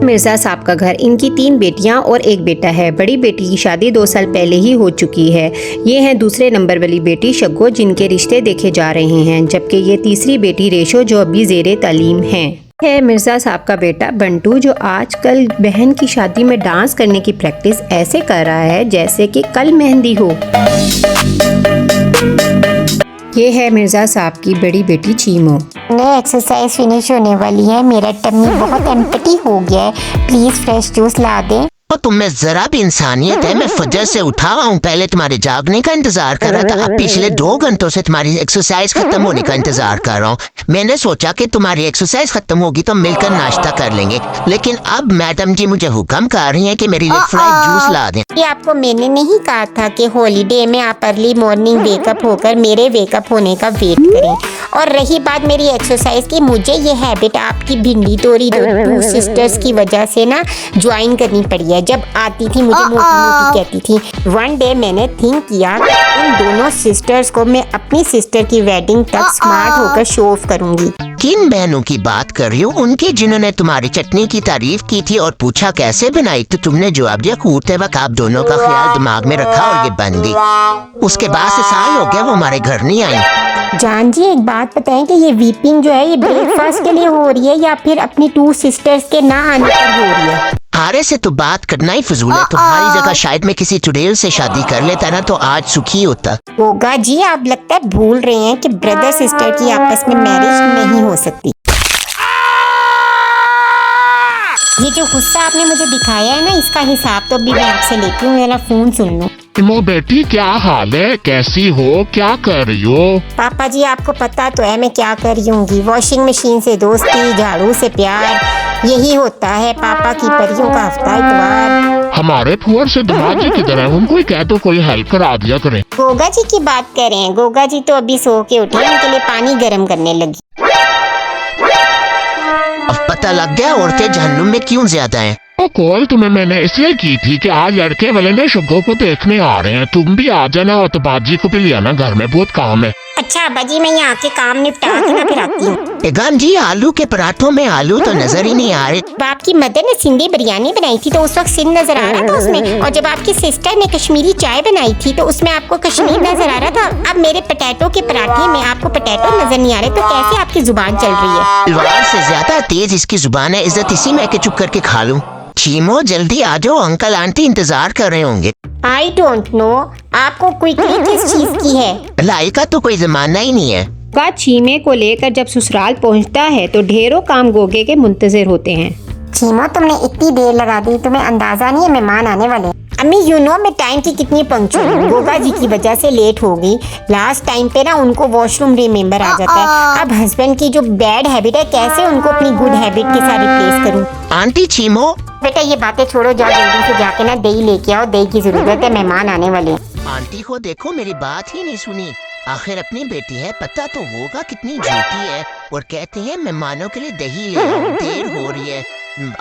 मिर्ज़ा साहब का घर। इनकी 3 बेटियां और 1 बेटा है। बड़ी बेटी की शादी 2 साल पहले ही हो चुकी है। ये है दूसरे नंबर वाली बेटी शग्गो, जिनके रिश्ते देखे जा रहे हैं, जबकि ये तीसरी बेटी रेशो, जो अभी ज़ेरे तालीम है मिर्ज़ा साहब का बेटा बंटू, जो आजकल बहन की शादी में डांस करने की प्रैक्टिस ऐसे कर रहा है जैसे कि कल मेहंदी हो। ये है मिर्ज़ा साहब की बड़ी बेटी चीमो। एक्सरसाइज फिनिश होने वाली है, मेरा टम्मी बहुत एम्प्टी हो गया है, प्लीज फ्रेश जूस ला दे। तो तुम में जरा भी इंसानियत है? मैं फजर से उठा हुआ हूँ, पहले तुम्हारे जागने का इंतजार कर रहा था, अब पिछले 2 घंटों से तुम्हारी एक्सरसाइज खत्म होने का इंतजार कर रहा हूँ। मैंने सोचा कि तुम्हारी एक्सरसाइज खत्म होगी तो मिलकर नाश्ता कर लेंगे, लेकिन अब मैडम जी मुझे हुक्म कर रही हैं कि मेरे लिए फ्रेश जूस ला दें। ये आपको मैंने नहीं कहा था कि हॉलीडे में आप अर्ली मॉर्निंग वेकअप होकर मेरे वेकअप होने का वेट करें? और रही बात मेरी एक्सरसाइज की, मुझे ये हैबिट आपकी भिंडी तोरी 2 सिस्टर्स की वजह से ना ज्वाइन करनी पड़ी है। जब आती थी मुझे मोटी मोटी कहती थी। वन डे मैंने थिंक किया इन दोनों सिस्टर्स को मैं अपनी सिस्टर की वेडिंग तक स्मार्ट होकर शो ऑफ करूंगी। किन बहनों की बात कर रही हूँ? उनकी जिन्होंने तुम्हारी चटनी की तारीफ की थी और पूछा कैसे बनाई, तो तुमने जवाब दिया कूदते वक्त आप दोनों का ख्याल दिमाग में रखा और ये बन गई। उसके बाद से साल हो गया वो हमारे घर नहीं आई। जान जी एक बात बताएं कि ये वीपिंग जो है ये ब्रेकफास्ट के लिए हो रही है या फिर अपनी 2 सिस्टर्स के ना आने पर हो रही है? हारे से तो बात करना ही फजूल है। तुम्हारी जगह शायद मैं किसी चुड़ैल से शादी कर लेता ना तो आज सुखी होता। गोगा जी आप लगता है भूल रहे हैं कि ब्रदर सिस्टर की आपस में मैरिज नहीं हो सकती। ये जो गुस्सा आपने मुझे दिखाया है ना, इसका हिसाब तो अभी मैं आपसे लेती हूँ, मेरा फोन सुन लो। मो बेटी क्या हाल है, कैसी हो, क्या कर रही हो? पापा जी आपको पता तो है मैं क्या कर रही हूँगी। वॉशिंग मशीन से दोस्ती, झाड़ू से प्यार, यही होता है पापा की परियों का हफ्ता इतवार। हमारे फुअर से दामाद जी किधर है? उनको ही कह दो कोई हेल्प करा दिया करें। गोगा जी की बात कर रहे हैं? गोगा जी तो अभी सो के उठे, उनके लिए पानी गर्म करने लगी। अब पता लग गया औरतें जहन्नुम में क्यों ज्यादा हैं। वो कॉल तुम्हें मैंने इसलिए की थी कि आज लड़के वाले ने शग्गो को देखने आ रहे हैं, तुम भी आ जाना और तो बाजी को भी ले आना, घर में बहुत काम है। अच्छा बाजी मैं यहाँ के काम निपटा के ना फिर आती हूँ। बेगम जी आलू के पराठों में आलू तो नजर ही नहीं आ रहे। बाप की मदर ने सिंधी बिरयानी बनाई थी तो उस वक्त सिंध नजर आ रहा था उसमें, और जब आपकी सिस्टर ने कश्मीरी चाय बनाई थी तो उसमें आपको कश्मीर नजर आ रहा था। अब मेरे पटेटो के पराठे में आपको पटेटो नजर नहीं आ रहे, तो कैसे आपकी जुबान चल रही है? तलवार से ज्यादा तेज इसकी जुबान है, इज्जत इसी में के चुप करके खा लूं। चीमो जल्दी आ जाओ, अंकल आंटी इंतजार कर रहे होंगे। आई डोंट नो आपको क्विकली किस चीज की है? लाई का तो कोई जमाना ही नहीं है। का चीमे को लेकर जब ससुराल पहुंचता है तो ढेरों काम गोगे के मुंतजर होते हैं। चीमो तुमने इतनी देर लगा दी, तुम्हें अंदाजा नहीं है मेहमान आने वाले। अम्मी यू नो मैं टाइम की कितनी पंक्चुअल हूँ, गोगा जी की वजह से लेट हो गई। लास्ट टाइम पे ना उनको वॉशरूम रिमेम्बर आ जाता है। अब हस्बैंड की जो बैड हैबिट है कैसे उनको अपनी गुड हैबिट के साथ रिप्लेस करूँ? आंटी चीमो बेटा ये बातें छोड़ो, जाओ जल्दी से जाके ना दही लेके आओ, दही की जरूरत है, मेहमान आने वाले। आंटी को देखो मेरी बात ही नहीं सुनी। आखिर अपनी बेटी है, पता तो होगा कितनी झूठी है, और कहते हैं मेहमानों के लिए दही ले आओ, देर हो रही है।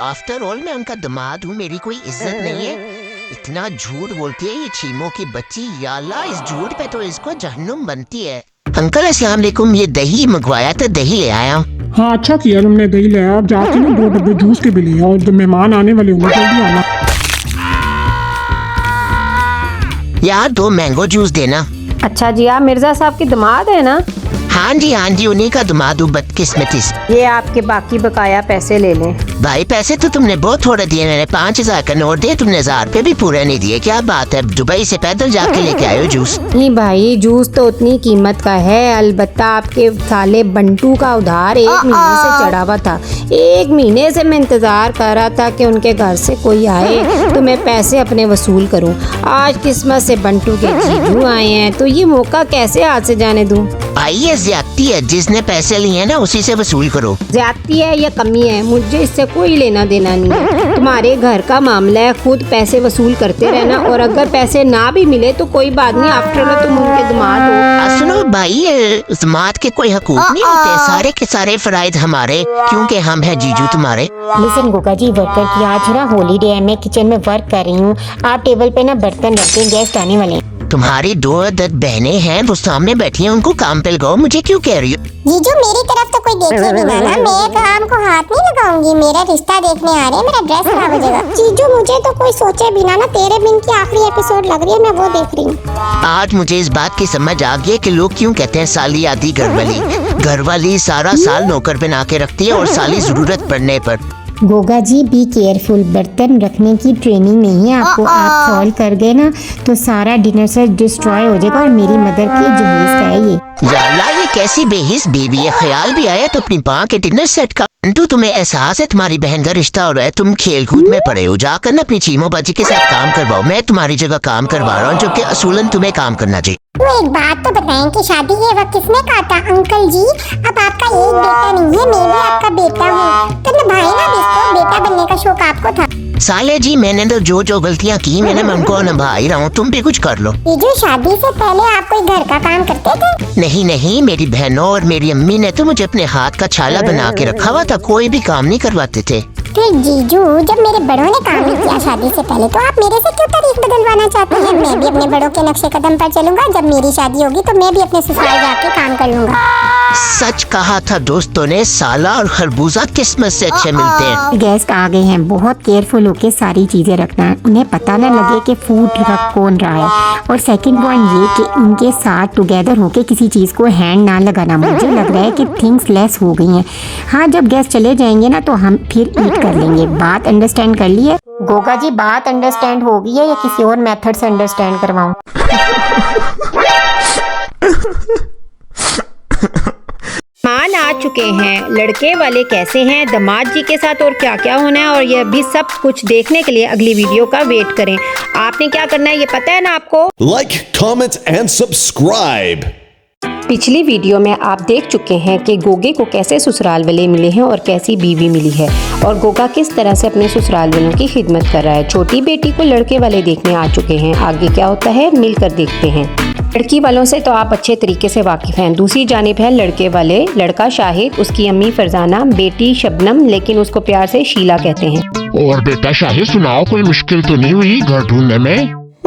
आफ्टर ऑल मैं उनका दामाद हूँ, मेरी कोई इज्जत नहीं है। इतना झूठ बोलती है ये चीमो की बच्ची, या अल्लाह इस झूठ पे तो इसको जहन्नुम बनती है। अंकल अस्सलाम वालेकुम, ये दही मंगवाया था, दही ले आया। हाँ अच्छा किया तुमने, दही ले आया। आप जाके ना 2 डब्बे जूस के भी ले आओ, जो मेहमान आने वाले होंगे, जल्दी आना। यार 2 मैंगो जूस देना। अच्छा जी आप मिर्ज़ा साहब की दामाद है ना? हाँ जी उन्हीं का दामाद हूँ, बदकिस्मती से। ये आपके बाकी बकाया पैसे ले लें। भाई पैसे तो तुमने बहुत थोड़े दिए, मैंने 5000 का नोट दिए, तुमने 1000 रुपए भी पूरे नहीं दिए। क्या बात है, दुबई से पैदल जाके लेके आए हो जूस? नहीं भाई जूस तो उतनी कीमत का है, अलबत्ता आपके साले बंटू का उधार 1 महीने से चढ़ा हुआ था। 1 महीने से मैं इंतजार कर रहा था कि उनके घर से कोई आए तो मैं पैसे अपने वसूल करूं। आज किस्मत से बंटू के जीजू आए हैं तो ये मौका कैसे हाथ से जाने दूं? आइए ज्यादती है, जिसने पैसे लिए हैं ना उसी से वसूल करो। ज्यादती है या कमी है, मुझे इससे कोई लेना देना नहीं है। तुम्हारे घर का मामला है, खुद पैसे वसूल करते रहना, और अगर पैसे ना भी मिले तो कोई बात नहीं, आफ्टर ऑल तुम उनके दामाद हो। सुनो भाई, दामाद के कोई हकूक नहीं होते, सारे के सारे फराइज हमारे, क्योंकि हम हैं जीजू तुम्हारे। लिसन गोगा जी, वर्कर की आज ना हॉलीडे है, मैं किचन में वर्क कर रही हूँ, आप टेबल पे ना बर्तन रख दें, गेस्ट आने वाले हैं। तुम्हारी 2 अदद बहनें हैं, वो सामने बैठी हैं, उनको काम पे लगाओ, मुझे क्यों कह रही हो? जीजू मेरी तरफ तो कोई देखे भी ना, मैं काम को हाथ नहीं लगाऊंगी। मेरा रिश्ता देखने आ रहे हैं, मेरा ड्रेस खराब हो जाएगा। जीजू मुझे तो कोई सोचे बिना ना तेरे बिन की आखिरी एपिसोड लग रही है, मैं वो देख रही हूँ। आज मुझे इस बात की समझ आ गई है कि लोग क्यों कहते हैं साली आती घरवाली सारा साल नौकर बना के रखती है और साली जरूरत पड़ने पर। गोगा जी बी केयरफुल, बर्तन रखने की ट्रेनिंग नहीं है आपको। आप सॉल्व कर गए ना तो सारा डिनर सेट डिस्ट्रॉय हो जाएगा और मेरी मदर की जहेज का है ये। याल्ला ये कैसी बेहिस बीवी है, ख्याल भी आया तो अपनी माँ के डिनर सेट का। अंटू तुम्हें एहसास है तुम्हारी बहन का रिश्ता हो रहा है, तुम खेल कूद में पड़े हो, जाकर ना अपनी चीमो बाजी के साथ काम करवाओ। मैं तुम्हारी जगह काम करवा रहा हूँ, जो कि असूलन तुम्हें काम करना चाहिए। तो एक बात तो बताएं कि शादी के वक्त किसने कहा था अंकल जी अब आपका एक बेटा नहीं है, मैं भी आपका बेटा हूँ, तो निभाए ना रिश्ता, बेटा बनने का शौक आपको था। साले जी मैंने तो जो गलतियाँ की मैंने उनको निभा ही रहा हूँ, तुम भी कुछ कर लो। ये जो शादी से पहले आप कोई घर का काम करते थे? नहीं, मेरी बहनों और मेरी अम्मी ने तो मुझे अपने हाथ का छाला बना के रखा हुआ था, कोई भी काम नहीं करवाते थे। फिर जीजू जब मेरे बड़ों ने काम नहीं किया शादी से पहले तो आप मेरे से क्यों तारीख बदलवाना चाहते हैं? मैं भी अपने बड़ों के नक्शे कदम पर चलूंगा, जब मेरी शादी होगी तो मैं भी अपने ससुराल जाके काम कर लूंगा। सच कहा था दोस्तों ने, साला और खरबूजा किस्मत से अच्छे मिलते हैं। गेस्ट आ गए हैं, बहुत केयरफुल होके सारी चीजें रखना है, उन्हें पता न लगे कि फूड रख कौन रहा है। और सेकंड पॉइंट ये कि उनके साथ टुगेदर होके किसी चीज को हैंड ना लगाना। मुझे लग रहा है कि थिंग्स लेस हो गई हैं। हाँ जब गेस्ट चले जाएंगे ना तो हम फिर ईट कर लेंगे। बात अंडरस्टैंड कर ली है गोगा जी? बात अंडरस्टैंड हो गई है या किसी और मेथड से अंडरस्टैंड करवाऊं? मान आ चुके हैं, लड़के वाले कैसे हैं, दामाद जी के साथ और क्या क्या होना है, और यह भी सब कुछ देखने के लिए अगली वीडियो का वेट करें। आपने क्या करना है ये पता है ना आपको? Like, comment and subscribe. पिछली वीडियो में आप देख चुके हैं कि गोगे को कैसे ससुराल वाले मिले हैं और कैसी बीवी मिली है, और गोगा किस तरह से अपने ससुराल वालों की खिदमत कर रहा है। छोटी बेटी को लड़के वाले देखने आ चुके हैं, आगे क्या होता है मिलकर देखते हैं। लड़की वालों से तो आप अच्छे तरीके से वाकिफ हैं। दूसरी जानिब है लड़के वाले, लड़का शाहिद, उसकी अम्मी फरजाना, बेटी शबनम, लेकिन उसको प्यार से शीला कहते हैं। और बेटा शाहिद सुनाओ, कोई मुश्किल तो नहीं हुई घर ढूंढने में?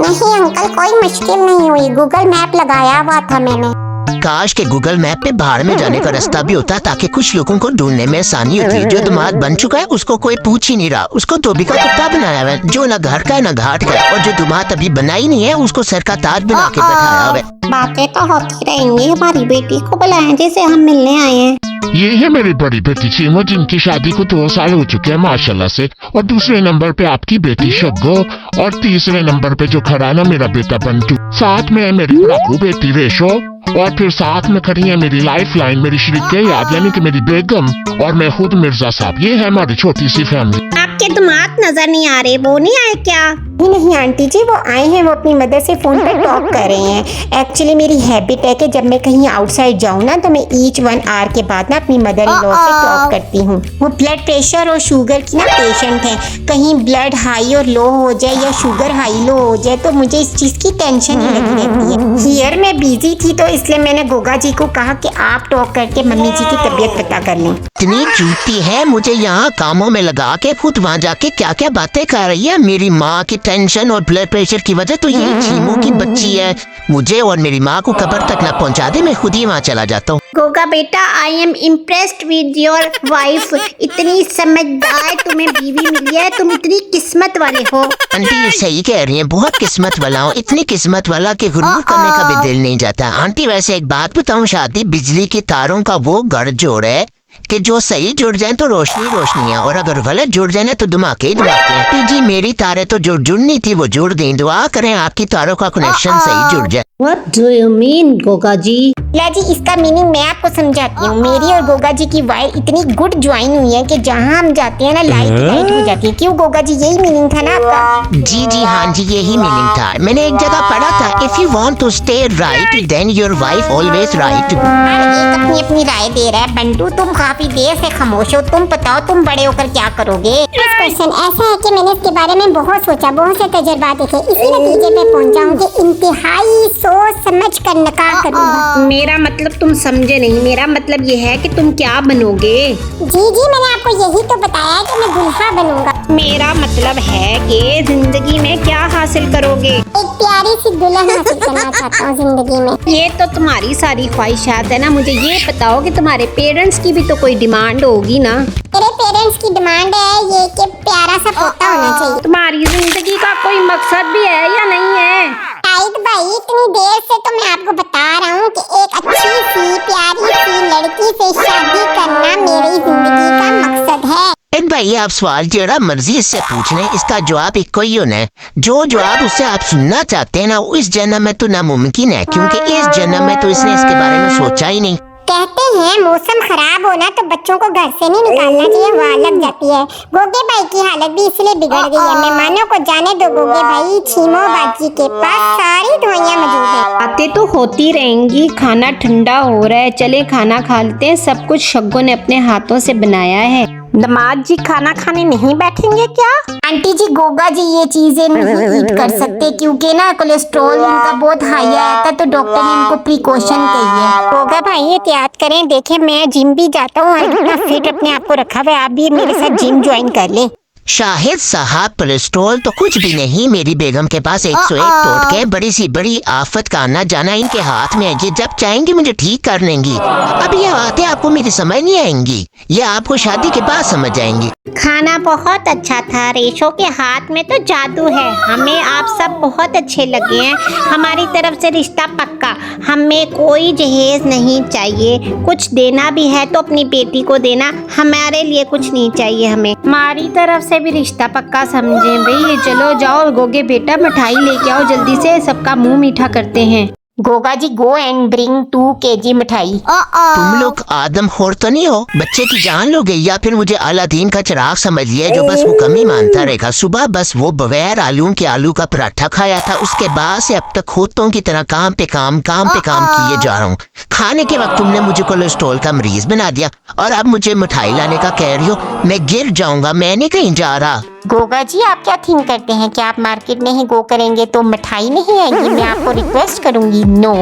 नहीं अंकल कोई मुश्किल नहीं हुई, गूगल मैप लगाया हुआ था मैंने। काश के गूगल मैप पे बाहर में जाने का रास्ता भी होता ताकि कुछ लोगों को ढूंढने में आसानी होती। जो दामाद बन चुका है उसको कोई पूछ ही नहीं रहा, उसको धोबी का कुत्ता बनाया हुआ है, जो न घर का है न घाट का। और जो दामाद अभी बना ही नहीं है उसको सर का ताज बना के बैठाया हुआ है। बातें तो होती रहेंगी, हमारी बेटी को बुलाएं जैसे हम मिलने आए हैं। ये है मेरी बड़ी बेटी चीमो, जिनकी शादी को 2 साल हो चुके हैं माशाल्लाह से। और दूसरे नंबर पे आपकी बेटी शग्गो, और तीसरे नंबर पे जो खड़ा है ना मेरा बेटा बंटू। साथ में है मेरी लड़कू बेटी रेशो, और फिर साथ में खड़ी है मेरी लाइफ लाइन, मेरी शरीके याद यानी कि मेरी बेगम, और मैं खुद मिर्जा साहब। ये है हमारी छोटी सी फैमिली। आपके दामाद नजर नहीं आ रहे, वो नहीं आए क्या? नहीं आंटी जी वो आए हैं, वो अपनी मदर से फोन पर टॉक कर रहे हैं। एक्चुअली मेरी हैबिट है कि जब मैं कहीं आउटसाइड जाऊँ ना तो मैं ईच 1 आवर के बाद ना अपनी मदर इन लॉ से टॉक करती हूँ। वो ब्लड प्रेशर और शुगर की ना पेशेंट है, कहीं ब्लड हाई और लो हो जाए या शुगर हाई लो हो जाए तो मुझे इस चीज की टेंशन ही लगी रहती है। हियर मैं बिजी थी तो इसलिए मैंने गोगा जी को कहा कि आप टॉक करके मम्मी जी की तबीयत पता कर लें। इतनी चूती है, मुझे यहाँ कामों में लगा के खुद वहाँ जाके क्या क्या बातें कर रही है। मेरी माँ की टेंशन और ब्लड प्रेशर की वजह तो ये चीमू की बच्ची है, मुझे और मेरी माँ को कब्र तक ना पहुँचा दे, मैं खुद ही वहाँ चला जाता हूँ। गोगा बेटा I am impressed with your wife, इतनी समझदार तुम्हें बीवी मिली है, तुम इतनी किस्मत वाले हो। आंटी ये सही कह रही हैं, बहुत किस्मत वाला हूँ, इतनी किस्मत वाला कि गुरूर करने का भी दिल नहीं जाता। आंटी वैसे एक बात बताऊँ, शादी बिजली की तारों का वो गठजोड़ है कि जो सही जुड़ जाए तो रोशनी रोशनी है, और अगर गलत जुड़ जाए ना तो धमाके ही धमाके हैं। तो जी मेरी तारें तो जो जुड़नी थी वो जुड़ गई, दुआ करें आपकी तारों का कनेक्शन सही जुड़ जाए। What do you mean Goga ji? ला जी इसका मीनिंग मैं आपको समझाती हूँ। मेरी और गोगा जी की वायर इतनी गुड ज्वाइन हुई है कि जहाँ हम जाते हैं ना लाइट हो जाती है। क्यों गोगा जी यही मीनिंग था ना आपका? जी हाँ जी यही मीनिंग था। मैंने एक जगह पढ़ा था, if you want to stay right then your wife always right. एक अपनी अपनी राय दे रहा है बंटू, तुम काफी देर से खामोश हो, तुम बताओ तुम बड़े होकर क्या करोगे? क्वेश्चन ऐसा है कि मैंने इसके बारे में बहुत सोचा, बहुत से तजुर्बा देखे, इसी नतीजे पे पहुंचा हूं कि इंतहाई सोच समझ कर नकार करूंगा। मेरा मतलब तुम समझे नहीं, मेरा मतलब ये है कि तुम क्या बनोगे। जी मैंने आपको यही तो बताया कि मैं दुल्हा बनूंगा। मेरा मतलब है कि जिंदगी में क्या हासिल करोगे। एक प्यारी प्यारी सी दुल्हन हासिल करना चाहता हूँ जिंदगी में। ये तो तुम्हारी सारी ख्वाहिशात है ना। मुझे ये बताओ कि तुम्हारे पेरेंट्स की भी तो कोई डिमांड होगी ना। मेरे पेरेंट्स की डिमांड है ये कि प्यारा सा पोता होना चाहिए। तुम्हारी जिंदगी का कोई मकसद भी है या नहीं है? शाहिद भाई इतनी देर से तो मैं आपको बता रहा हूँ कि एक अच्छी सी प्यारी सी लड़की से शादी करना मेरी जिंदगी का मकसद है। इन भाई आप सवाल जो मर्जी इससे पूछ लें, इसका जवाब एक ही होना है। जो जवाब उससे आप सुनना चाहते हैं ना, वो इस जन्म में तो नामुमकिन है, क्योंकि इस जन्म में तो इसने इसके बारे में सोचा ही नहीं। कहते हैं मौसम खराब होना तो बच्चों को घर से नहीं निकालना चाहिए, वहाँ लग जाती है। गोगे भाई की हालत भी इसलिए बिगड़ गई है। मेहमानों को जाने दो गोगे भाई, छीमो बाजी के पास सारी दवाइयाँ मौजूद है। बातें तो होती रहेंगी, खाना ठंडा हो रहा है, चले खाना खा लेते हैं। सब कुछ शग्गो ने अपने हाथों से बनाया है। दामाद जी खाना खाने नहीं बैठेंगे क्या? आंटी जी गोगा जी ये चीजें नहीं ईट कर सकते क्योंकि ना कोलेस्ट्रॉल इनका बहुत हाई आया था, तो डॉक्टर ने इनको प्रिकॉशन कही है। गोगा भाई एहतियात करें। देखें मैं जिम भी जाता हूँ और कितना फिट अपने आप को रखा हुआ है। आप भी मेरे साथ जिम ज्वाइन कर लें। शाहिद साहब कोलेस्ट्रॉल तो कुछ भी नहीं, मेरी बेगम के पास 101 टोटके बड़ी सी बड़ी आफत का आना जाना इनके हाथ में है। ये जब चाहेंगी मुझे ठीक कर लेंगी। अब ये बातें आपको मेरी समझ नहीं आएंगी, ये आपको शादी के बाद समझ आएंगी। खाना बहुत अच्छा था। रेशो के हाथ में तो जादू है। हमें आप सब बहुत अच्छे लगे हैं। हमारी तरफ से रिश्ता पक्का। हमें कोई जहेज नहीं चाहिए। कुछ देना भी है तो अपनी बेटी को देना, हमारे लिए कुछ नहीं चाहिए हमें। हमारी तरफ से भी रिश्ता पक्का समझे भाई। चलो जाओ गोगे बेटा, मिठाई लेके आओ जल्दी से, सबका मुंह मीठा करते हैं। Goga ji go and bring 2 kg मिठाई। तुम लोग आदम खोर तो नहीं हो? बच्चे की जान लोगे या फिर मुझे अलादीन का चिराग समझ लिया जो बस वो कमी मानता रहेगा। सुबह बस वो बगैर आलू के आलू का पराठा खाया था, उसके बाद से अब तक खोतों की तरह काम पे काम किए जा रहा हूँ। खाने के वक्त तुमने मुझे कोलेस्ट्रॉल का मरीज बना दिया और अब मुझे मिठाई लाने का कह रही हो। मैं गिर जाऊंगा, मैं नहीं कहीं जा रहा। गोगा जी आप क्या थिंक करते हैं कि आप मार्केट नहीं गो करेंगे तो मिठाई नहीं आएगी? मैं आपको रिक्वेस्ट करूंगी। नो,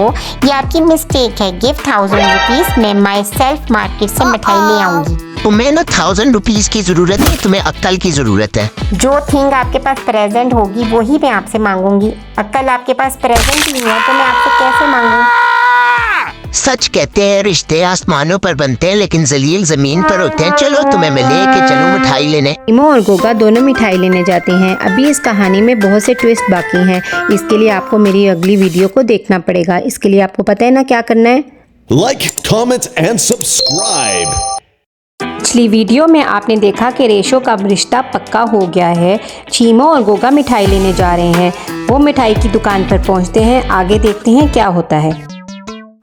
ये आपकी मिस्टेक है। गिव 1000 रुपीज, मैं माई सेल्फ मार्केट से मिठाई ले आऊंगी। तुम्हें ना 1000 रुपीज की जरूरत है, तुम्हें अक्ल की जरूरत है। जो थिंग आपके पास प्रेजेंट होगी वही मैं आपसे मांगूंगी। अक्ल आपके पास प्रेजेंट नहीं है तो मैं आपसे कैसे मांगूं? सच कहते हैं रिश्ते आसमानों पर बनते हैं लेकिन जलील जमीन पर होते हैं। चलो तुम्हें मैं लेके चलूं मिठाई लेने। इमो और गोगा दोनों मिठाई लेने जाते हैं। अभी इस कहानी में बहुत से ट्विस्ट बाकी हैं। इसके लिए आपको मेरी अगली वीडियो को देखना पड़ेगा। इसके लिए आपको पता है ना क्या करना है? Like, comment, and subscribe. पिछली वीडियो में आपने देखा कि रेशो का रिश्ता पक्का हो गया है। चीमो और गोगा मिठाई लेने जा रहे हैं। वो मिठाई की दुकान पर पहुंचते हैं। आगे देखते हैं क्या होता है।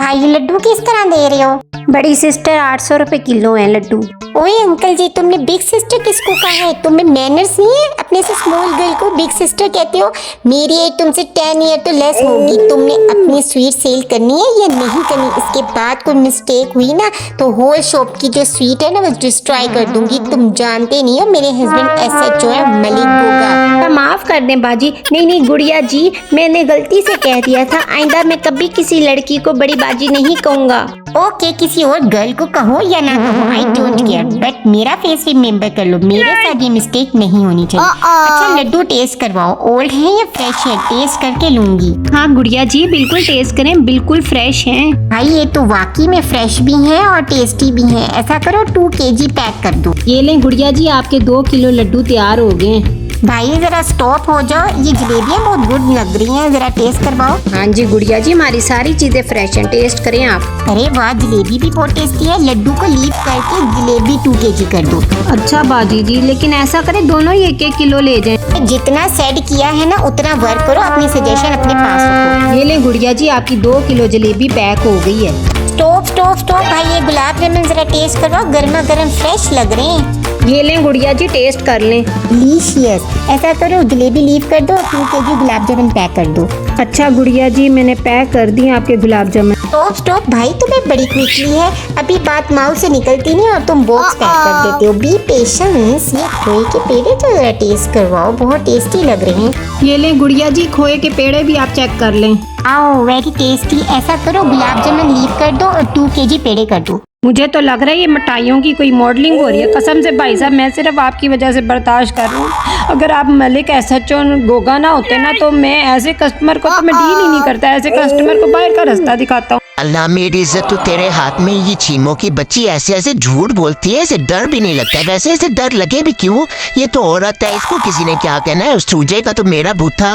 भाई लड्डू किस तरह दे रहे हो? बड़ी सिस्टर 800 रुपए किलो है लड्डू। ओए अंकल जी, तुमने बिग सिस्टर किसको कहा है? तुम्हें मैनर्स नहीं है? अपने से स्मॉल गर्ल को बिग सिस्टर कहते हो। मेरी एज तुमसे 10 ईयर तो लेस होगी। तुमने अपनी स्वीट सेल करनी है या नहीं करनी? इसके बाद कोई मिस्टेक हुई ना तो होल शॉप की जो स्वीट है ना वो डिस्ट्रॉय कर दूंगी। तुम जानते नहीं हो मेरे हस्बैंड SHO है मलिक गोगा। माफ कर दें बाजी। नहीं गुड़िया जी, मैंने गलती से कह दिया था। आइंदा मैं कभी किसी लड़की को बड़ी बाजी नहीं कहूँगा। ओके, किसी और गर्ल को कहो या ना कहो, आई डोंट केयर, बट मेरा फेस रिमेम्बर कर लो। मेरे साथ ये मिस्टेक नहीं होनी चाहिए। अच्छा लड्डू टेस्ट करवाओ, ओल्ड है या फ्रेश है? टेस्ट करके लूंगी। हाँ गुड़िया जी बिल्कुल टेस्ट करें, बिल्कुल फ्रेश हैं। भाई ये तो वाकई में फ्रेश भी हैं और टेस्टी भी हैं। ऐसा करो 2 kg पैक कर दो। ये लें गुड़िया जी, आपके 2 किलो लड्डू तैयार हो गए। भाई जरा स्टॉप हो जाओ, ये जलेबियाँ बहुत गुड लग रही हैं, जरा टेस्ट करवाओ। हाँ जी गुड़िया जी, हमारी सारी चीजें फ्रेश हैं, टेस्ट करें आप। अरे वाह, जलेबी भी बहुत टेस्टी है। लड्डू को लीव करके जलेबी 2 kg कर दो। अच्छा बाजी जी, लेकिन ऐसा करें दोनों ही 1-1 किलो ले जाएं। जितना सेट किया है ना उतना वर्क करो, अपनी सजेशन अपने पास रखो। ये लें गुड़िया जी, आपकी 2 किलो जलेबी पैक हो गई है। स्टॉप भाई, ये गुलाब जामुन जरा टेस्ट करवाओ, गर्मा गर्म फ्रेश लग रहे हैं। ये लें गुड़िया जी, टेस्ट कर लें। डिलीशियस। ऐसा करो जलेबी लीव कर दो, 2 kg गुलाब जामुन पैक कर दो। अच्छा गुड़िया जी, मैंने पैक कर दी आपके गुलाब जामुन। स्टॉप भाई, तुम्हें बड़ी क्विकली है, अभी बात माउथ से निकलती नहीं और तुम बॉक्स पैक कर देते हो। B patience. ये खोए के पेड़े तो जरा टेस्ट करवाओ, बहुत टेस्टी लग रहे हैं। ये लें गुड़िया जी, खोए के पेड़े भी आप चेक कर लें। आओ वेरी टेस्टी। ऐसा करो गुलाब जामुन लीव कर दो और 2 kg पेड़े कर दो। मुझे तो लग रहा है ये मिठाइयों की कोई मॉडलिंग हो रही है। कसम से भाई साहब, मैं सिर्फ आपकी वजह से बर्दाश्त कर रहा हूँ। अगर आप मलिक एसएचओ गोगा ना होते ना तो मैं ऐसे कस्टमर को तो मैं डील ही नहीं करता। ऐसे कस्टमर को बाहर का रास्ता दिखाता हूँ। अल्लाह मेरी इज्जत तो तेरे हाथ में। ये चीमों की बच्ची ऐसे ऐसे झूठ बोलती है, इसे डर भी नहीं लगता है। वैसे इसे डर लगे भी क्यों? ये तो औरत है, इसको किसी ने क्या कहना है। उस चूजे का तो मेरा बूथा।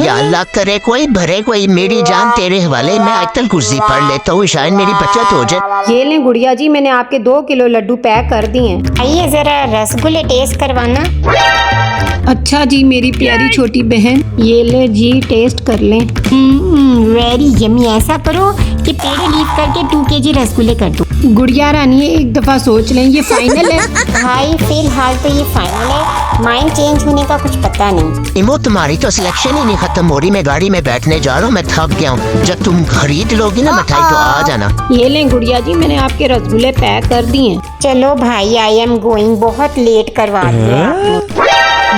या अल्लाह करे कोई भरे कोई। मेरी जान तेरे हवाले। मैं आयतल कुर्सी पढ़ लेता हूँ, शायद मेरी बचत हो जाए। ये लें गुड़िया जी, मैंने आपके 2 किलो लड्डू पैक कर दिए हैं। आइए जरा रसगुल्ले टेस्ट करवाना। अच्छा जी मेरी प्यारी छोटी बहन, ये ले जी टेस्ट कर लें। Very yummy. ऐसा करो कि पेड़े लीव करके 2 kg रसगुल्ले कर दो। गुड़िया रानी एक दफा सोच लें, ये फाइनल है। भाई फिलहाल तो ये फाइनल है, माइंड चेंज होने का कुछ पता नहीं। इमो तुम्हारी तो सिलेक्शन ही नहीं खत्म हो रही। मैं गाड़ी में बैठने जा रहा हूँ, मैं थक गया हूँ। जब तुम खरीद लोगी ना मिठाई तो आ जाना। ये लें गुड़िया जी, मैंने आपके रसगुल्ले पैक कर दिए हैं। चलो भाई, आई एम गोइंग। बहुत लेट करवा दिया आपने।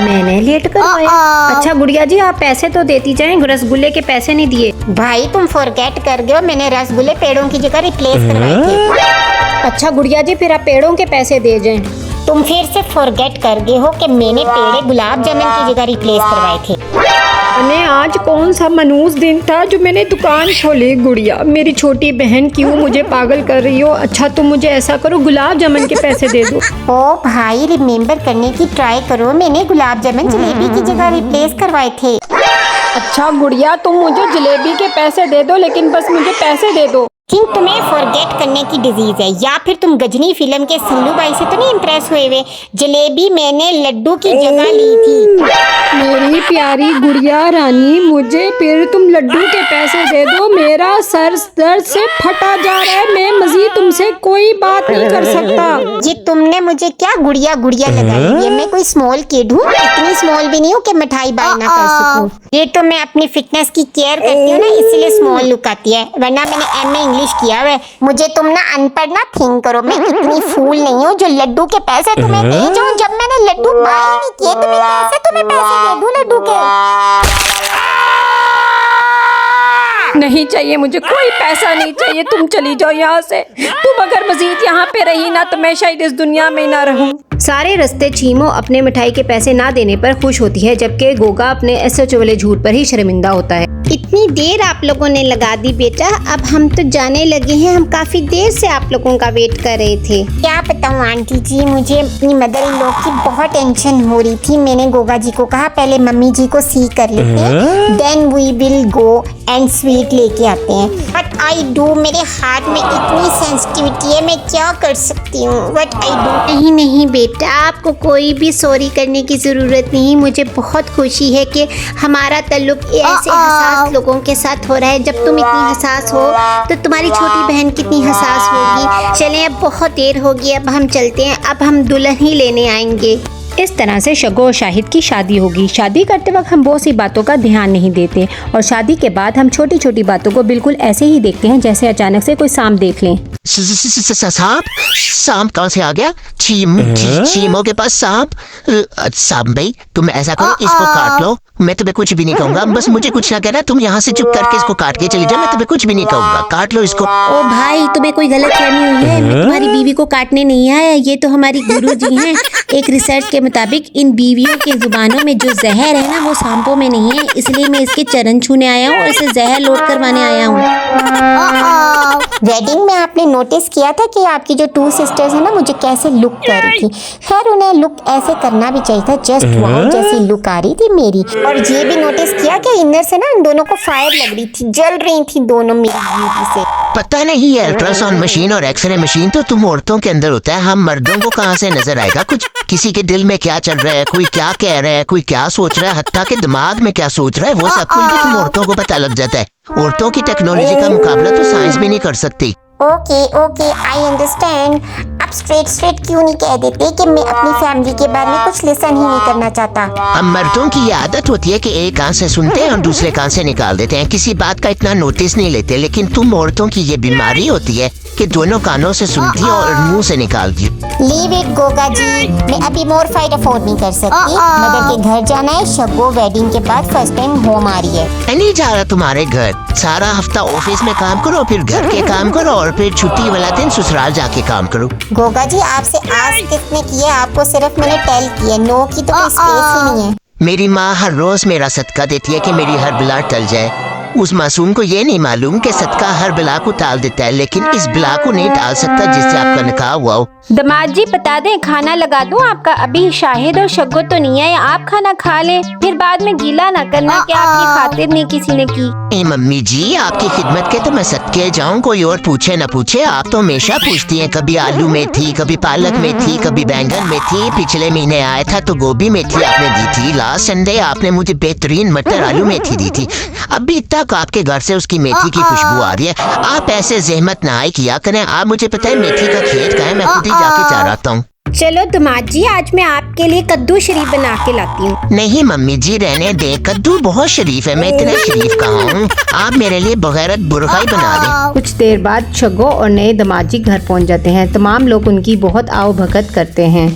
मैंने लेट करवाया? अच्छा गुड़िया जी, आप पैसे तो देती जाएं, रसगुल्ले के पैसे नहीं दिए। भाई तुम फॉरगेट कर गए हो, मैंने रसगुल्ले पेड़ों की जगह रिप्लेस करवाए थे। अच्छा गुड़िया जी, फिर आप पेड़ों के पैसे दे जाएं। तुम फिर से फॉरगेट कर गए हो कि मैंने पेड़े गुलाब जामुन की जगह रिप्लेस करवाए थे। अने आज कौन सा मनूस दिन था जो मैंने दुकान खोली। गुड़िया मेरी छोटी बहन, क्यों मुझे पागल कर रही हो? अच्छा तुम मुझे ऐसा करो, गुलाब जामुन के पैसे दे दो। ओ भाई, रिमेम्बर करने की ट्राई करो। मैंने गुलाब जामुन जलेबी की जगह रिप्लेस करवाए थे। अच्छा गुड़िया, तुम मुझे जलेबी के पैसे दे दो, लेकिन बस मुझे पैसे दे दो। थिंक तुम्हें फॉरगेट करने की डिजीज है, या फिर तुम गजनी फिल्म के सल्लू भाई से तो नहीं इम्प्रेस हुए हुए। जलेबी मैंने लड्डू की जगह ली थी। मेरी प्यारी गुड़िया रानी, मुझे फिर तुम लड्डू के पैसे दे दो। मेरा सर दर्द से फटा जा रहा है, मैं मजीद तुमसे कोई बात नहीं कर सकता। जी तुमने मुझे क्या गुड़िया गुड़िया लगाई हुई है? मैं कोई स्मॉल किड हूँ? इतनी स्मॉल भी नहीं हूँ कि मिठाई बाय ना कर सकूं। ये तो मैं अपनी फिटनेस की केयर करती हूँ ना, इसलिए स्मॉल लुक आती है, वरना मैंने एमए इंग्लिश किया हुआ है। मुझे तुम ना अनपढ़ ना थिंक करो। मैं इतनी फूल नहीं हूँ जो लड्डू के पैसे तुम्हें दे जाऊँ। जब मैंने लड्डू बाय नहीं किए तो मैं कैसे तुम्हें पैसे दे दूँ लड्डू के? नहीं चाहिए मुझे, कोई पैसा नहीं चाहिए। तुम चली जाओ यहाँ से। तुम अगर मजीद यहाँ पे रही ना तो मैं शायद इस दुनिया में ना रहूँ। सारे रास्ते चीमो अपने मिठाई के पैसे ना देने पर खुश होती है, जबकि गोगा अपने एसएचओ वाले झूठ पर ही शर्मिंदा होता है। इतनी देर आप लोगों ने लगा दी बेटा, अब हम तो जाने लगे हैं। हम काफी देर से आप लोगों का वेट कर रहे थे। क्या बताऊँ आंटी जी, मुझे अपनी मदर इन लॉ की बहुत टेंशन हो रही थी। मैंने गोगा जी को कहा पहले मम्मी जी को सी कर लेते हैं, then we will go and sweet लेके आते हैं। बट आई डू, मेरे हाथ में इतनी सेंसिटिविटी है, मैं क्या कर सकती हूँ? But I do. नहीं नहीं बेटा, आपको कोई भी सॉरी करने की ज़रूरत नहीं। मुझे बहुत खुशी है कि हमारा ताल्लुक ऐसे हसास लोगों के साथ हो रहा है। जब तुम इतनी हसास हो तो तुम्हारी छोटी बहन कितनी हसास होगी। चलें, अब बहुत देर होगी, अब हम चलते हैं। अब हम दुल्हन ही लेने आएंगे। इस तरह से शगो और शाहिद की शादी होगी। शादी करते वक्त हम बहुत सी बातों का ध्यान नहीं देते, और शादी के बाद हम छोटी छोटी बातों को बिल्कुल ऐसे ही देखते हैं जैसे अचानक से कोई सांप देख लें। सांप? सांप कहाँ से आ गया? चीमों के पास सांप? सांप भाई, तुम ऐसा करो, इसको काट लो। मैं तुम्हें कुछ भी नहीं कहूंगा, बस मुझे कुछ ना कहना। तुम यहाँ से चुप करके इसको काट के चली जाओ, मैं तुम्हें कुछ भी नहीं कहूंगा। काट लो इसको। ओ भाई, तुम्हें कोई गलतफहमी हुई है। मैं तुम्हारी बीवी को काटने नहीं आया, ये तो हमारी गुरुजी हैं। एक रिसर्च के मुताबिक इन बीवियों की जुबानों में जो जहर है ना वो सांपों में नहीं है, इसलिए मैं इसके चरण छूने आया हूँ और इसे जहर लोड करवाने आया हूँ। वेडिंग में आपने नोटिस किया था कि आपकी जो 2 सिस्टर्स है ना मुझे कैसे लुक कर रही थी। खैर उन्हें लुक ऐसे करना भी चाहिए था, जस्ट वाओ जैसी लुक आ रही थी मेरी। और ये भी नोटिस किया कि इनर से ना इन दोनों को फायर लग रही थी, जल रही थी दोनों मेरी ब्यूटी से। पता नहीं है, अल्ट्रासाउंड मशीन और एक्सरे मशीन तो तुम औरतों के अंदर होता है, हम मर्दों को कहाँ से नजर आएगा कुछ? किसी के दिल में क्या चल रहा है, कोई क्या कह रहा है, कोई क्या सोच रहा है, हत्ता के दिमाग में क्या सोच रहा है, वो सब कुछ भी तुम औरतों को पता लग जाता है। औरतों की टेक्नोलॉजी का मुकाबला तो साइंस भी नहीं कर सकती। Okay okay, I understand. आप स्ट्रेट क्यों नहीं कह देते कि मैं अपनी फैमिली के बारे में कुछ लिसन ही नहीं करना चाहता? हम मर्दों की ये आदत होती है कि एक कान से सुनते हैं और दूसरे कान से निकाल देते हैं, किसी बात का इतना नोटिस नहीं लेते। लेकिन तुम औरतों की ये बीमारी होती है कि दोनों कानों से सुनती और मुंह से निकालती। लीव इट गोगा जी, मैं अभी मोर फाइट अफोर्ड नहीं कर सकती। मदर के घर जाना है। शब्बो वेडिंग के बाद फर्स्ट टाइम होम आ रही है। मैं नहीं जा रहा तुम्हारे घर। सारा हफ्ता ऑफिस में काम करो, फिर घर के काम करो और फिर छुट्टी वाला दिन ससुराल जाके काम करो। गोगा जी आपसे आज किसने की है? आपको सिर्फ मैंने टेल की है, नो की तो कोई स्पेस ही नहीं है। मेरी माँ हर रोज मेरा सदका देती है कि मेरी हर बिला टल जाए। उस मासूम को ये नहीं मालूम कि सदका हर बिला को टाल देता है, लेकिन इस बिला को नहीं टाल सकता जिससे आपका निकाह हुआ हो। दामाद जी बता दें, खाना लगा दूं आपका? अभी शाहिद और शग्गो तो नहीं आए, आप खाना खा लें, फिर बाद में गीला ना करना कि आपकी खातिर नहीं किसी ने की। ए मम्मी जी, आपकी खिदमत के तो मैं सदके जाऊं, कोई और पूछे न पूछे। आप तो हमेशा पूछती हैं, कभी आलू में थी, कभी पालक में थी, कभी बैंगन में थी। पिछले महीने आया था तो गोभी में थी आपने दी थी। लास्ट संडे आपने मुझे बेहतरीन मटर आलू मेथी दी थी। अभी तक आपके घर से उसकी मेथी की खुशबू आ रही है। आप ऐसे जहमत ना आए किया करें। आप मुझे पता है मेथी का खेत का है, मैं खुद ही जाके चाह रहा हूँ। चलो दामाद जी, आज मैं आपके लिए कद्दू शरीफ बना के लाती हूँ। नहीं मम्मी जी, रहने दे। कद्दू बहुत शरीफ है, मैं इतना शरीफ कहाँ हूँ। आप मेरे लिए बगैरत बुरखा ही बना दें। कुछ देर बाद शग्गो और नए दामाद जी घर पहुँच जाते हैं। तमाम लोग उनकी बहुत आवभगत करते हैं।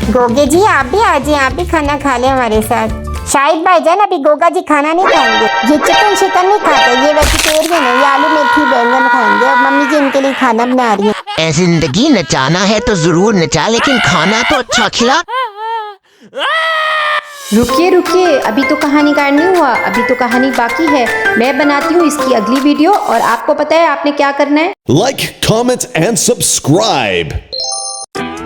गोगे जी आप भी आ जाइए, आप भी खाना खा लें हमारे साथ। शाहिद भाईजान अभी गोगा जी खाना नहीं खाएंगे, ये चिकन शिकन नहीं खाते, ये वेजिटेरियन है, ये आलू मेथी बैंगन खाएंगे। और मम्मी जी इनके लिए खाना बना रही है। जिंदगी नचाना है तो जरूर नचा, लेकिन खाना तो अच्छा खिला। रुकिए रुकिए, अभी तो कहानी का नहीं हुआ, अभी तो कहानी बाकी है। मैं बनाती हूँ इसकी अगली वीडियो और आपको पता है आपने क्या करना है। Like, comment, and subscribe.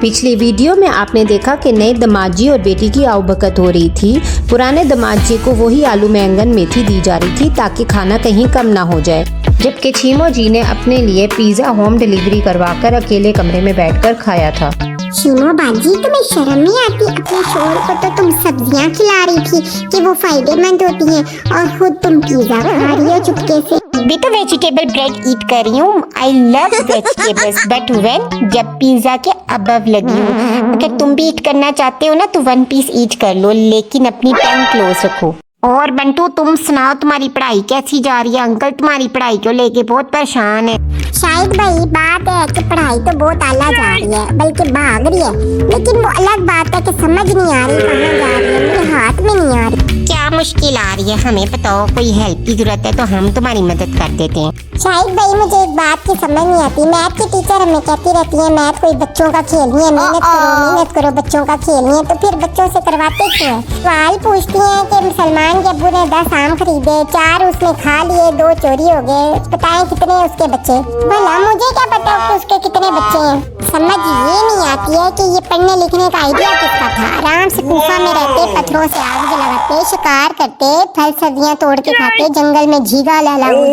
पिछली वीडियो में आपने देखा कि नए दामाद जी और बेटी की आवभगत हो रही थी। पुराने दामाद जी को वही आलू बैंगन मेथी दी जा रही थी ताकि खाना कहीं कम ना हो जाए, जबकि छीमो जी ने अपने लिए पिज्जा होम डिलीवरी करवाकर अकेले कमरे में बैठकर खाया था। शीमो बाजी, तुम्हें शर्म नहीं आती? अपने शोहर को तो तुम सब्जियां खिला रही थी कि वो फायदेमंद होती हैं, और खुद तुम पिज्जा खा रही हो चुपके से। भी तो वेजिटेबल ब्रेड ईट कर रही हूँ। I love vegetables, but when जब पिज्जा के अबव लगी हूँ। अगर तुम भी ईट करना चाहते हो ना तो 1 पीस ईट कर लो, लेकिन अपनी टंग क्लोज रखो। और बंटू तुम सुनाओ, तुम्हारी पढ़ाई कैसी जा रही है? अंकल तुम्हारी पढ़ाई को लेके बहुत परेशान है। शायद भाई बात है कि पढ़ाई तो बहुत आला जा रही है, बल्कि भाग रही है, लेकिन वो अलग बात है कि समझ नहीं आ रही कहाँ जा रही है, मेरे हाथ में नहीं आ रही। क्या मुश्किल आ रही है हमें बताओ, कोई हेल्प की जरूरत है तो हम तुम्हारी मदद कर देते हैं। शायद भाई मुझे एक बात की समझ नहीं आती, मैथ की टीचर हमें कहती रहती है मैथ कोई बच्चों का खेल नहीं है, मेहनत करो बच्चों का खेल नहीं है, तो फिर बच्चों से करवाते क्यों हैं? सवाल पूछती हैं कि सलमान के अब्बू ने 10 आम खरीदे, 4 उसने खा लिए, 2 चोरी हो गए, बताएं कितने उसके बच्चे? भला मुझे क्या पता कि उसके कितने बच्चे हैं? समझ ये नहीं आती है कि ये पढ़ने लिखने का आइडिया किसका था। आराम से कूफा में रहते, पत्थरों से आग जलाते, शिकार करते, फल सब्जियां तोड़ के खाते, जंगल में झीगा लालाहू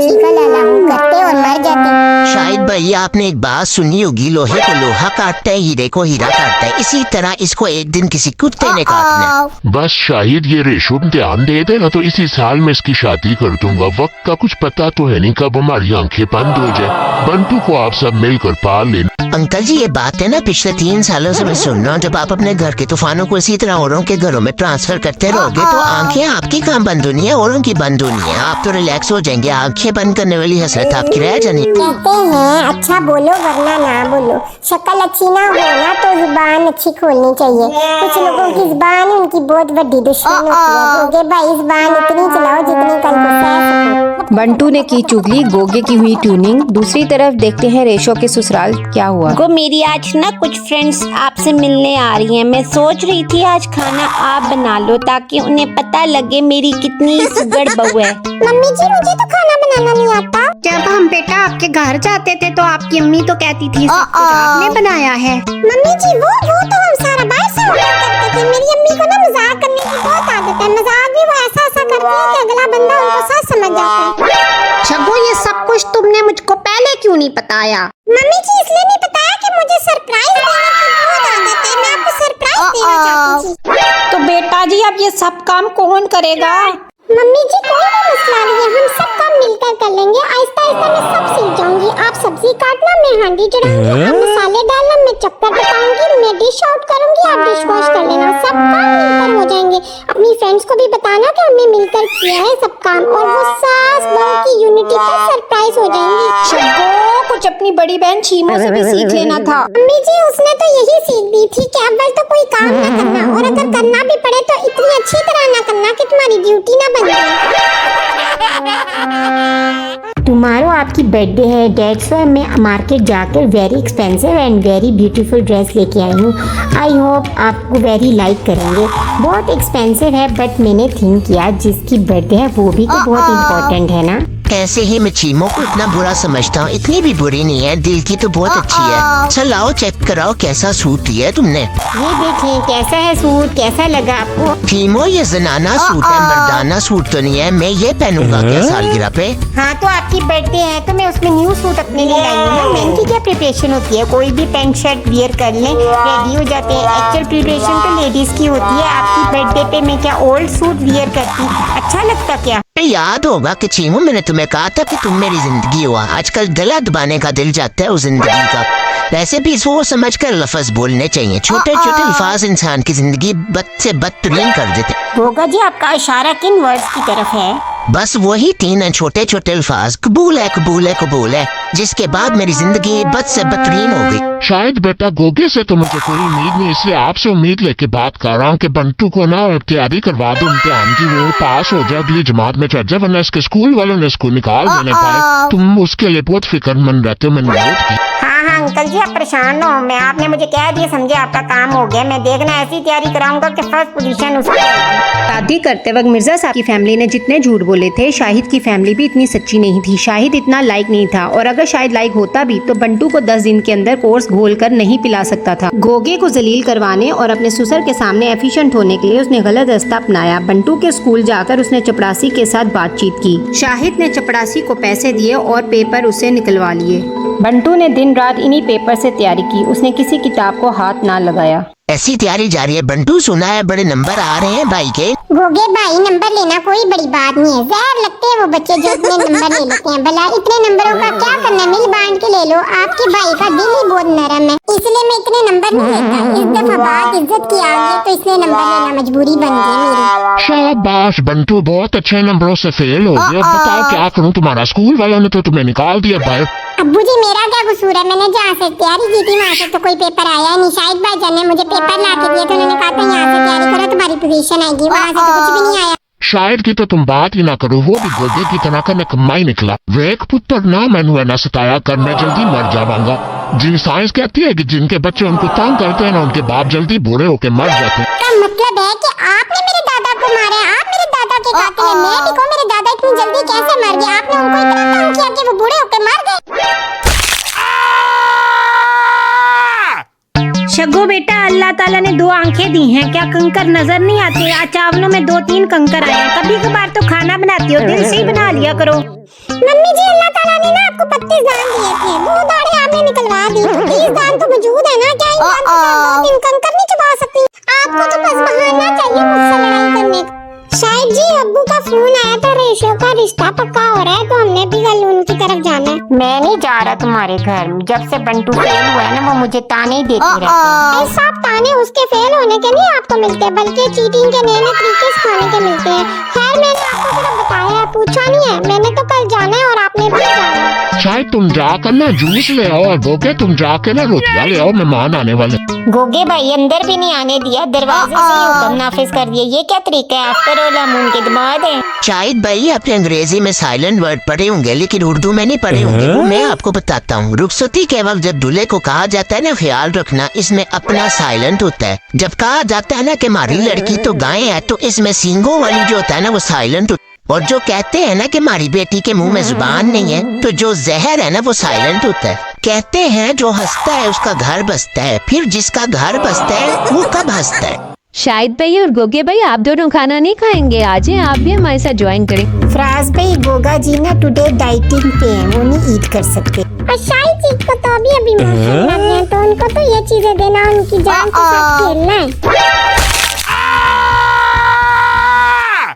करते और मर जाते। शायद भाई आपने एक बात सुनी होगी, लोहे को लोहा काटता है, हीरे को हीरा काटता है। इसी तरह इसको एक दिन किसी कुत्ते ने काटना है। बस शाहिद ये रेशो ध्यान दे देना तो इसी साल में इसकी शादी कर दूंगा। वक्त का कुछ पता तो है नहीं कब हमारी आंखें बंद हो जाए। बंटू को आप सब मिलकर पाल लेना। अंकल जी ये बात है ना, पिछले 3 सालों से मैं सुन रहा हूँ, जब आप अपने घर के तूफानों को इसी तरह औरों के घरों में ट्रांसफर करते रहोगे तो आंखें आपकी काम बंद होनी है, औरों की बंद होनी है। आप तो रिलैक्स हो जाएंगे, आंखें बंद करने वाली हसरत आपकी रह जानी। कहते हैं अच्छा बोलो वरना ना बोलो, शक्ल अच्छी ना हो ना तो जुबान अच्छी खोलनी चाहिए। कुछ लोगों की जुबान उनकी बहुत बड़ी दुश्मन होती है। गोगे भाई जुबान इतनी चलाओ जितनी कल को सह सको। बंटू ने की चुगली, गोगे की हुई ट्यूनिंग। दूसरी तरफ देखते हैं रेशो के ससुराल क्या हुआ। को मेरी आज ना कुछ फ्रेंड्स आपसे मिलने आ रही हैं। मैं सोच रही थी आज खाना आप बना लो ताकि उन्हें पता लगे मेरी कितनी सुगड़ बहू है। मम्मी जी मुझे तो खाना बनाना नहीं आता। जब हम बेटा आपके घर जाते थे तो आपकी अम्मी तो कहती थी सब कुछ आपने बनाया है। मम्मी जी वो तो हम सारा बाहर से ऑर्डर करते थे। मेरी अम्मी को ना मजाक करने की बहुत आदत है। मजाक भी वो ऐसा करती है कि अगला बंदा उनको सच समझ जाता है। शगो ये सब कुछ तुमने मुझको पहले क्यों नहीं बताया? मम्मी जी इसलिए नहीं बताया कि मुझे सरप्राइज देने की बहुत आदत है। मैं आपको सरप्राइज देना चाहती थी। तो बेटा जी अब ये सब काम कौन करेगा? मम्मी जी कोई भी मसला नहीं है, हम सब काम मिलकर कर लेंगे। आहिस्ता आहिस्ता मैं सब सीख जाऊंगी। आप सब्जी काटना, मैं हांडी चढ़ाऊंगी, आप मसाले डालना, मैं चक्कर बताऊंगी, मैं डिश आउट करूंगी, आप डिश वॉश कर लेना। सब काम मिलकर हो जाएंगे। अपनी फ्रेंड्स को भी बताना कि हमने मिलकर किया है सब काम, और वो सास बहू की यूनिटी पर सरप्राइज हो जाएंगी। शग्गो, कुछ अपनी बड़ी बहन चीमो से भी सीख लेना था। अम्मी जी, उसने तो यही सीख दी थी कि अव्वल तो कोई काम ना करना, और अगर करना भी पड़े तो इतनी अच्छी तरह ना करना कि तुम्हारी ड्यूटी ना बन जाए। टुमारो आपकी बर्थडे है, डेट्स वाई मैं मार्केट जाकर very expensive and very beautiful dress लेके आई हूँ। आई होप आपको वेरी लाइक करेंगे। बहुत एक्सपेंसिव है बट मैंने थिंक किया जिसकी बर्थडे है वो भी तो बहुत इम्पोर्टेंट है ना। ऐसे ही मैं चीमो को इतना बुरा समझता हूँ, इतनी भी बुरी नहीं है, दिल की तो बहुत अच्छी है। चल आओ चेक कराओ कैसा सूट लिया है तुमने। ये देखें कैसा है सूट, कैसा लगा आपको? चीमो ये जनाना सूट है, मर्दाना सूट तो नहीं है। मैं ये पहनूंगा क्या सालगिरह पे? हाँ तो आपकी बर्थडे है तो मैं उसमें न्यू सूट अपने लिए लाई हूँ। मेन की क्या प्रिपरेशन होती है, कोई भी पैंट शर्ट वियर कर लें रेडी हो जाते हैं। एक्चुअल प्रिपरेशन तो लेडीज की होती है। आपकी बर्थडे पे मैं क्या ओल्ड सूट वियर करती, अच्छा लगता क्या? याद होगा कि चीमो मैंने तुम्हें कहा था कि तुम मेरी जिंदगी हो। आजकल गला दबाने का दिल जाता है उस जिंदगी का। वैसे भी सोच समझ कर लफ्ज बोलने चाहिए। छोटे छोटे अल्फाज इंसान की जिंदगी बद से बदतरीन कर देते। गोगा जी आपका इशारा किन वर्ड्स की तरफ है? बस वही तीन है छोटे छोटे अल्फाज, कबूल है कबूल है कबूल है, जिसके बाद मेरी जिंदगी बद से बदतरीन हो गई। शायद बेटा गोगे से तो मुझे कोई उम्मीद नहीं, इसलिए आपसे उम्मीद लेके बात कर रहा हूँ कि बंटू को ना तैयारी करवा दो इम्तिहान की, वो पास हो जाए, अगली जमात में चढ़ जाए, वरना इसके स्कूल वालों ने इसको निकाल देने पाए। तुम उसके लिए बहुत फिक्रमंद रहते हो, मैंने नोट की। हाँ अंकल जी आप परेशान हो, मैं आपने मुझे कह दिया समझे आपका काम हो गया। मैं देखना ऐसी तैयारी कराऊंगा कि फर्स्ट पोजीशन उसकी। शादी करते वक्त मिर्जा साहब की फैमिली ने जितने झूठ बोले थे, शाहिद की फैमिली भी इतनी सच्ची नहीं थी। शाहिद इतना लाइक नहीं था, और अगर शाहिद लाइक होता भी तो बंटू को 10 दिन के अंदर कोर्स घोल कर नहीं पिला सकता था। गोगे को जलील करवाने और अपने ससुर के सामने एफिशिएंट होने के लिए उसने गलत रास्ता अपनाया। बंटू के स्कूल जाकर उसने चपड़ासी के साथ बातचीत की। शाहिद ने चपड़ासी को पैसे दिए और पेपर उसे निकलवा लिए। बंटू ने दिन रात इन्हीं पेपर से तैयारी की। उसने किसी किताब को हाथ ना लगाया। ऐसी तैयारी जारी है। बंटू सुना है बड़े नंबर आ रहे हैं भाई के। गोगे भाई, नंबर लेना कोई बड़ी बात नहीं है। जहर लगते हैं वो बच्चे जो इतने नंबर ले लेते हैं। भला इतने नंबरों का क्या करना, मिल बांट के ले लो। आपके भाई का दिल ही बहुत नरम है, इसलिए मैं इतने नंबर नहीं लेता। इस दफा बात इज्जत की आ गई तो इसलिए नंबर लेना मजबूरी बन गई मेरी। शाबाश बंटू, बहुत अच्छे नंबरों से फेल हो गए। अब बताओ क्या करूं, तुम्हारा स्कूल वालों ने तो तुम्हें निकाल दिया बाहर। अब्बू जी मेरा क्या कसूर है, मैंने जहाँ से तैयारी की थी वहाँ से तो कोई पेपर आया नहीं। शाहिद भाईजान ने मुझे पेपर ला के दिए तो उन्होंने कहा था यहाँ से तैयारी करो तुम्हारी पोजीशन आएगी। वहाँ से तो कुछ भी नहीं आया। शायद की तो तुम बात ही ना करो, वो भी गोगे की तरह का निकम्मा ही निकला। वेक पुत्र ना मैनू ना सताया कर, मैं जल्दी मर जावांगा। जी साइंस कहती है कि जिनके बच्चे उनको तंग करते हैं ना, उनके बाप जल्दी बूढ़े होके मर जाते हैं। का मतलब है कि आपने मेरे दादा को मारा है, आप मेरे दादा के कातिल हैं। मैं भी कहूँ मेरे दादा इतनी जल्दी कैसे मर गए? आपने उनको इतना तंग किया कि वो बूढ़े होकर मर गए। शग्गो बेटा, अल्लाह ताला ने 2 आंखें दी हैं, क्या कंकर नजर नहीं आते? आज चावलों में 2-3 कंकर आए हैं। कभी कभार तो खाना बनाती हो, दिल से ही बना लिया करो। मम्मी जी, अल्लाह ताला ने ना आपको 32 दान दिए थे, 2 दाढ़ें आपने निकलवा दी, 30 दान तो मौजूद है ना। क्या इंसान 2-3 कंकर नहीं चबा सकती? आपको तो बस बहाना चाहिए मुझसे लड़ाई करने का। शायद जी अब्बू का फोन आया था, रेशो का रिश्ता पक्का हो रहा है तो हमने भी कल उनकी तरफ जाना है। मैं नहीं जा रहा तुम्हारे घर। जब से बंटू फेल हुआ है ना वो मुझे ताने ही देते रहते हैं। ऐसा ताने उसके फेल होने के नहीं आपको मिलते, बल्कि चीटिंग के नए नए तरीके सिखाने के मिलते हैं। खैर मैंने आपको सिर्फ बताया है, पूछा नहीं है। मैंने तो कल जाना है और आपने भी जाना है। शायद तुम जाकर ना जूस ले आओ, और गोगे तुम जाके ना रोटियां ले आओ, मेहमान आने वाले। गोगे भाई अंदर भी नहीं आने दिया, दरवाजे से ही हुक्म नाफिज कर दिया। ये क्या तरीका है? आफ्टर ऑल हम उनके दिमाग हैं। शायद भाई आपने अंग्रेजी में साइलेंट वर्ड पढ़े होंगे, लेकिन उर्दू में नहीं पढ़े होंगे। वो मैं आपको बताता हूँ। रुखसती के वक्त जब दूल्हे को कहा जाता है ना ख्याल रखना, इसमें अपना साइलेंट होता है। जब कहा जाता है ना कि हमारी लड़की तो गाय है, तो इसमें सींगों वाली जो होता है ना वो साइलेंट होता है। और जो कहते हैं ना कि हमारी बेटी के मुंह में जुबान नहीं है, तो जो जहर है ना वो साइलेंट होता है। कहते हैं जो हंसता है उसका घर बसता है, फिर जिसका घर बसता है वो कब हंसता है? शाहिद भाई और गोगे भाई आप दोनों खाना नहीं खाएंगे? आज आप भी हमारे साथ ज्वाइन करें। फराज भाई गोगा जी ना टुडे डाइटिंग पे हैं, वो नहीं ईट कर सकते। और शायद चीज को तो अभी मेंशन करते हैं, तो उनको तो ये चीजें देना, उनकी जान के साथ खेलना है।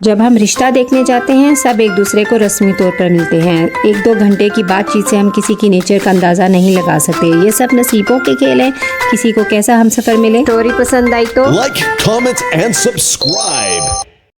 जब हम रिश्ता देखने जाते हैं सब एक दूसरे को रस्मी तौर पर मिलते हैं। 1-2 घंटे की बातचीत से हम किसी की नेचर का अंदाज़ा नहीं लगा सकते। ये सब नसीबों के खेल हैं, किसी को कैसा हमसफ़र मिले। स्टोरी पसंद आई तो Like, comment, and subscribe.